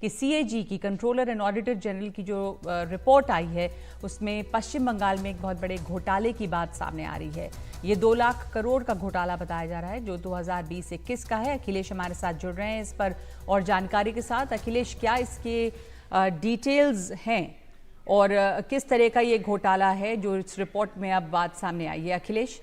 कि सीएजी की, controller and auditor general की जो रिपोर्ट आई है उसमें पश्चिम बंगाल में एक बहुत बड़े घोटाले की बात सामने आ रही है। ये 2 लाख करोड़ का घोटाला बताया जा रहा है जो 2020-21 का है। अखिलेश हमारे साथ जुड़ रहे हैं इस पर और जानकारी के साथ। अखिलेश, क्या इसके डिटेल्स हैं और किस तरह का ये घोटाला है जो इस रिपोर्ट में अब बात सामने आई है? अखिलेश,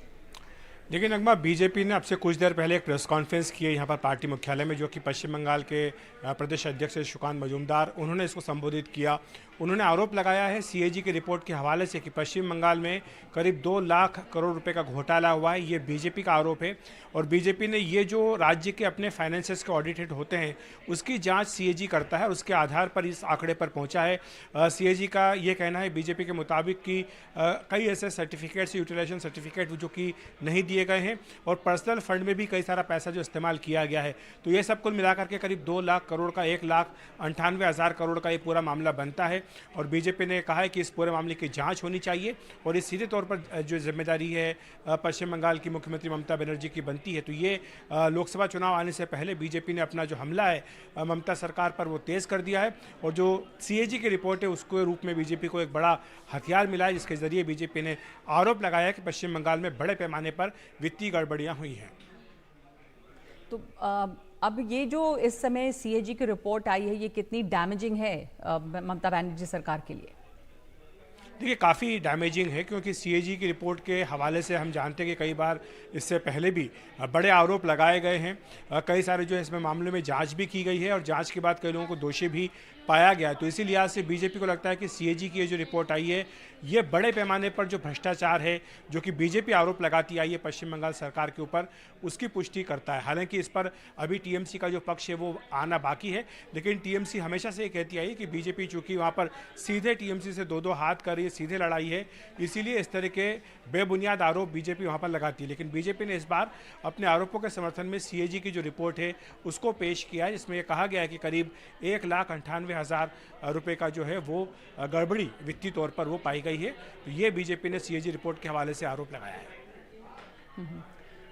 देखिए नगमा, बीजेपी ने अब से कुछ देर पहले एक प्रेस कॉन्फ्रेंस की है यहाँ पर पार्टी मुख्यालय में, जो कि पश्चिम बंगाल के प्रदेश अध्यक्ष सुकांत मजूमदार, उन्होंने इसको संबोधित किया। उन्होंने आरोप लगाया है सीएजी की रिपोर्ट के हवाले से कि पश्चिम बंगाल में करीब 2 लाख करोड़ रुपए का घोटाला हुआ है। ये बीजेपी का आरोप है और बीजेपी ने ये जो राज्य के अपने फाइनेंसेस के ऑडिटेड होते हैं उसकी जांच सीएजी करता है, उसके आधार पर इस आंकड़े पर पहुंचा है। सीएजी का ये कहना है बीजेपी के मुताबिक कि कई ऐसे सर्टिफिकेट्स, यूटिलाइजेशन सर्टिफिकेट जो कि नहीं दिए गए हैं और पर्सनल फंड में भी कई सारा पैसा जो इस्तेमाल किया गया है। तो ये सब कुल मिलाकर के करीब 2 लाख करोड़ का 1,98,000 करोड़ का ये पूरा मामला बनता है और बीजेपी ने कहा है कि इस पूरे मामले की जांच होनी चाहिए और इस सीधे तौर पर जो जिम्मेदारी है पश्चिम बंगाल की मुख्यमंत्री ममता बनर्जी की बनती है। तो ये लोकसभा चुनाव आने से पहले बीजेपी ने अपना जो हमला है ममता सरकार पर वो तेज़ कर दिया है और जो सीएजी की रिपोर्ट है उसके रूप में बीजेपी को एक बड़ा हथियार मिला है, जिसके जरिए बीजेपी ने आरोप लगाया है कि पश्चिम बंगाल में बड़े पैमाने पर वित्तीय गड़बड़ियां हुई हैं। तो अब ये जो इस समय सीएजी की रिपोर्ट आई है ये कितनी डैमेजिंग है ममता बनर्जी सरकार के लिए? देखिए, काफ़ी डैमेजिंग है क्योंकि सीएजी की रिपोर्ट के हवाले से हम जानते हैं कि कई बार इससे पहले भी बड़े आरोप लगाए गए हैं। कई सारे जो है इसमें मामले में जांच भी की गई है और जांच के बाद कई लोगों को दोषी भी पाया गया है। तो इसी लिहाज से बीजेपी को लगता है कि सीएजी की ये जो रिपोर्ट आई है ये बड़े पैमाने पर जो भ्रष्टाचार है, जो कि बीजेपी आरोप लगाती आई है पश्चिम बंगाल सरकार के ऊपर, उसकी पुष्टि करता है। हालांकि इस पर अभी टीएमसी का जो पक्ष है वो आना बाकी है, लेकिन टीएमसी हमेशा से ये कहती आई कि बीजेपी चूंकि वहाँ पर सीधे टीएमसी से 2-2 हाथ कर रही है, सीधे लड़ाई है, इसीलिए इस तरह के बेबुनियाद आरोप बीजेपी वहाँ पर लगाती है। लेकिन बीजेपी ने इस बार अपने आरोपों के समर्थन में सीएजी की जो रिपोर्ट है उसको पेश किया है, जिसमें यह कहा गया है कि करीब 1,98,000 रुपये का जो है वो गड़बड़ी वित्तीय तौर पर वो पाई गई है। तो ये बीजेपी ने सीएजी रिपोर्ट के हवाले से आरोप लगाया है।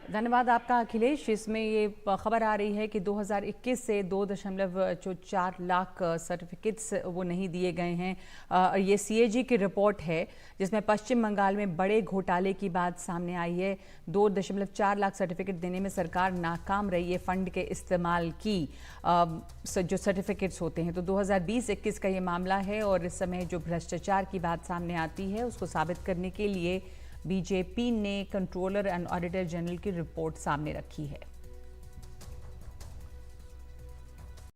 धन्यवाद आपका अखिलेश। इसमें ये खबर आ रही है कि 2021 से 2.4 लाख सर्टिफिकेट्स वो नहीं दिए गए हैं और ये सीएजी की रिपोर्ट है जिसमें पश्चिम बंगाल में बड़े घोटाले की बात सामने आई है। 2.4 लाख सर्टिफिकेट देने में सरकार नाकाम रही है फंड के इस्तेमाल की जो सर्टिफिकेट्स होते हैं। तो 2020-21 का ये मामला है और इस समय जो भ्रष्टाचार की बात सामने आती है उसको साबित करने के लिए बीजेपी ने कंट्रोलर एंड ऑडिटर जनरल की रिपोर्ट सामने रखी है।